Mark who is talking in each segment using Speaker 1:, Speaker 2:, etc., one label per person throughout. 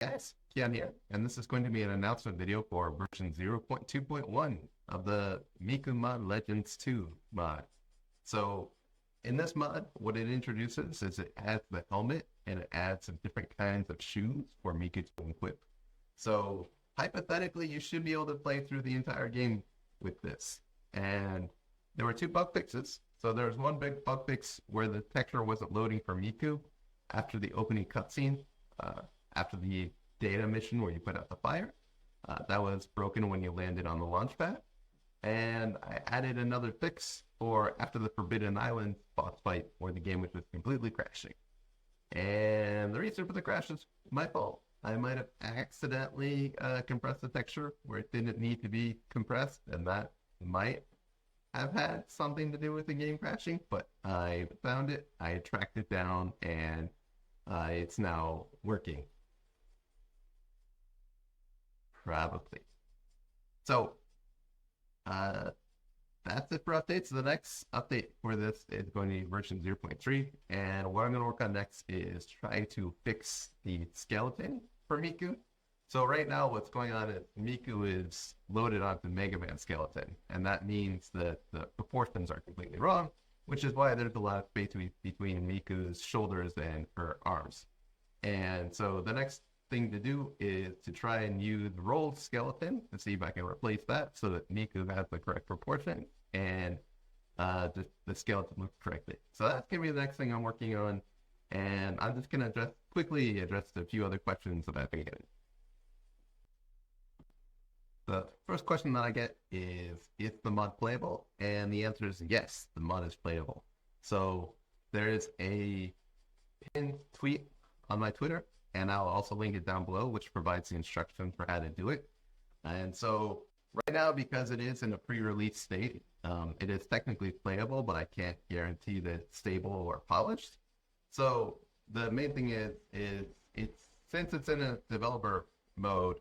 Speaker 1: guys, Kian here, and this is going to be an announcement video for version 0.2.1 of the Miku mod Legends 2 mod. So in this mod, what it introduces is it adds the helmet and it adds some different kinds of shoes for Miku to equip. So hypothetically, you should be able to play through the entire game with this. And there were two bug fixes. So there was one big bug fix where the texture wasn't loading for Miku after the opening cutscene. After the data mission where you put out the fire. That was broken when you landed on the launch pad. And I added another fix for after the Forbidden Island boss fight where the game was just completely crashing. And the reason for the crash is my fault. I might have accidentally compressed the texture where it didn't need to be compressed, and that might have had something to do with the game crashing, but I found it, I tracked it down, and it's now working. Probably. So, that's it for updates. The next update for this is going to be version 0.3. And what I'm going to work on next is try to fix the skeleton for Miku. So right now what's going on is Miku is loaded onto Mega Man skeleton. And that means that the proportions are completely wrong, which is why there's a lot of space between Miku's shoulders and her arms. And so the next thing to do is to try and use the rolled skeleton to see if I can replace that so that Miku has the correct proportion and the skeleton looks correctly. So that's going to be the next thing I'm working on. And I'm just going to quickly address a few other questions that I've been getting. The first question that I get is the mod playable? And the answer is yes, the mod is playable. So there is a pinned tweet on my Twitter, and I'll also link it down below, which provides the instructions for how to do it. And so right now, because it is in a pre-release state, it is technically playable, but I can't guarantee that it's stable or polished. So the main thing is since it's in a developer mode,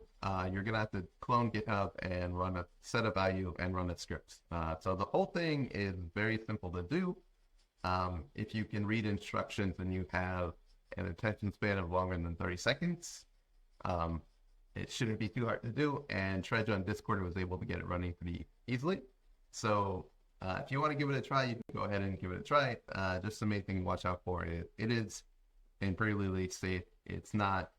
Speaker 1: you're gonna have to clone GitHub and run a set a value and run a script. So the whole thing is very simple to do. If you can read instructions and you have an attention span of longer than 30 seconds, it shouldn't be too hard to do. And Treasure on Discord was able to get it running pretty easily. So if you want to give it a try, you can go ahead and give it a try. Just the main thing to watch out for is it is in pre-release state. It's not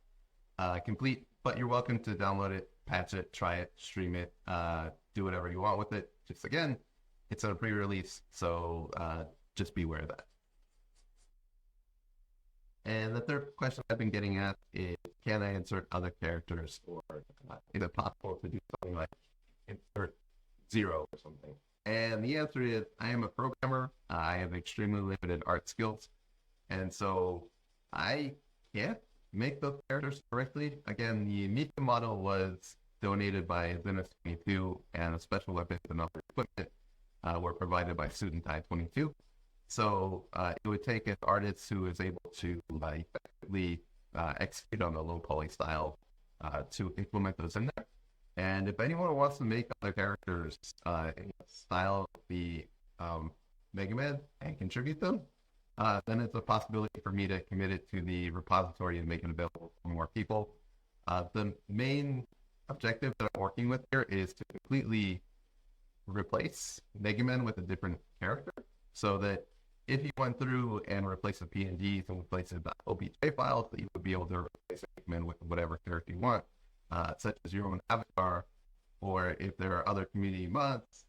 Speaker 1: complete, but you're welcome to download it, patch it, try it, stream it, do whatever you want with it. Just again, it's a pre-release, so just be aware of that. And the third question I've been getting at is, can I insert other characters, or is it possible to do something like insert Zero or something? And the answer is, I am a programmer. I have extremely limited art skills, and so I can't make those characters correctly. Again, the Miku model was donated by Zenith22, and the special weapons and other equipment were provided by Student22. So it would take an artist who is able to effectively execute on the low poly style to implement those in there. And if anyone wants to make other characters in the style of the Mega Man and contribute them, then it's a possibility for me to commit it to the repository and make it available for more people. The main objective that I'm working with here is to completely replace Mega Man with a different character, so that if you went through and replaced the PNGs and replaced the OBJ files, that you would be able to replace Mega Man with whatever character you want, such as your own avatar, or if there are other community mods,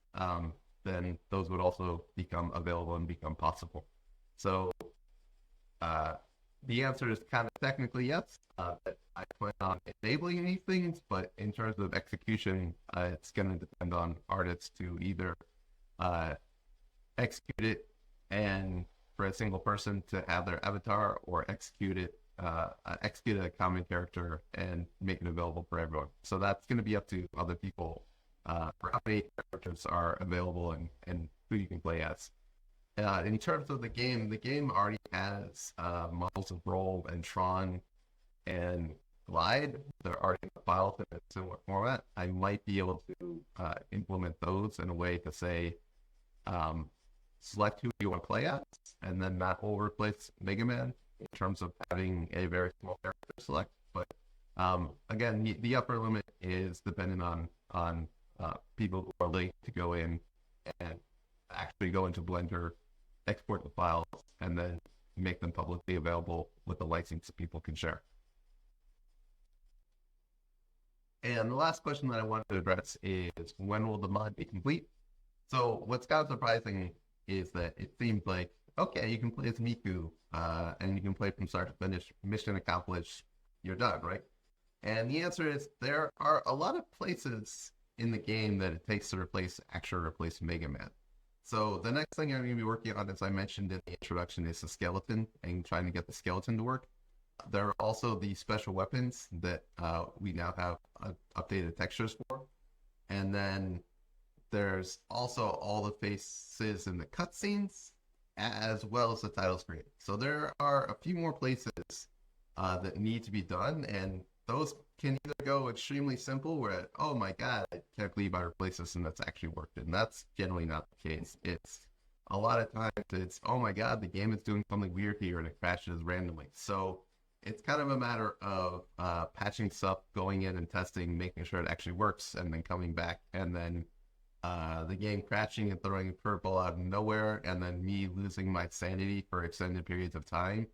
Speaker 1: then those would also become available and become possible. So the answer is kind of technically yes. I plan on enabling these things, but in terms of execution, it's going to depend on artists to either execute it and for a single person to have their avatar, or execute a common character and make it available for everyone. So that's going to be up to other people for how many characters are available and who you can play as. In terms of the game already has models of Roll and Tron and Glide. They're already in the files in a similar format. I might be able to implement those in a way to say, select who you want to play as, and then that will replace Mega Man in terms of having a very small character select. But Again, the upper limit is dependent on people who are willing to go in and actually go into Blender, export the files, and then make them publicly available with a license that people can share. And the last question that I wanted to address is, when will the mod be complete? So what's kind of surprising is that it seems like, okay, you can play as Miku, and you can play from start to finish, mission accomplished, you're done, right? And the answer is, there are a lot of places in the game that it takes to actually replace Mega Man. So the next thing I'm going to be working on, as I mentioned in the introduction, is the skeleton and trying to get the skeleton to work. There are also the special weapons that we now have updated textures for. And then there's also all the faces in the cutscenes, as well as the title screen. So there are a few more places that need to be done, and those can either go extremely simple, where, oh my god, I can't believe I replaced this and that's actually worked, and that's generally not the case. It's a lot of times it's, oh my god, the game is doing something weird here and it crashes randomly. So it's kind of a matter of patching stuff, going in and testing, making sure it actually works, and then coming back, and then the game crashing and throwing a curveball out of nowhere, and then me losing my sanity for extended periods of time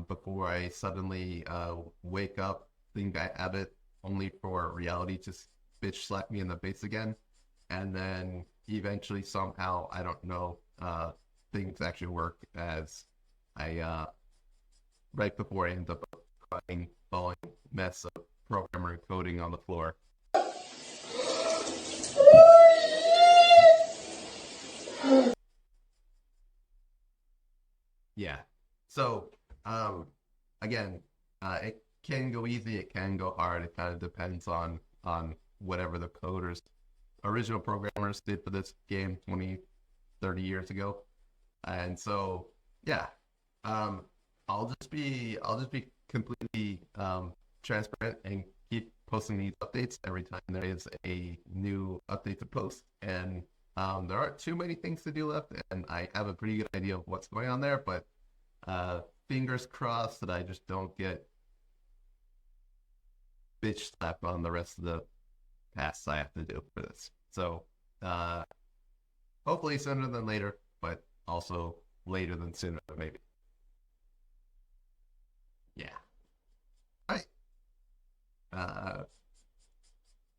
Speaker 1: before I suddenly wake up, think I have it, only for reality to bitch slap me in the face again, and then eventually somehow, I don't know, things actually work, as I right before I end up crying, falling mess of programmer coding on the floor. Yeah. So, again, it can go easy, it can go hard. It kind of depends on whatever the coders, original programmers did for this game 20, 30 years ago. And so, yeah, um, I'll just be completely transparent and keep posting these updates every time there is a new update to post. And there aren't too many things to do left, and I have a pretty good idea of what's going on there, but fingers crossed that I just don't get bitch slapped on the rest of the tasks I have to do for this. So uh, hopefully sooner than later, but also later than sooner, maybe. Yeah. All right. Uh,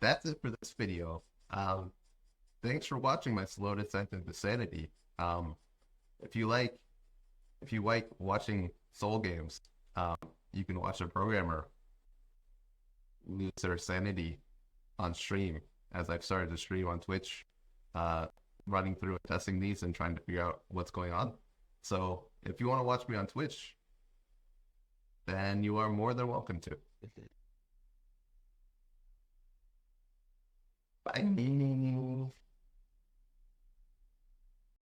Speaker 1: that's it for this video. Thanks for watching my slow descent into sanity. Um, if you like if you like watching soul games, um, you can watch a programmer lose their sanity on stream, as I've started to stream on Twitch, uh, running through and testing these and trying to figure out what's going on. So if you want to watch me on Twitch, then you are more than welcome to. Bye.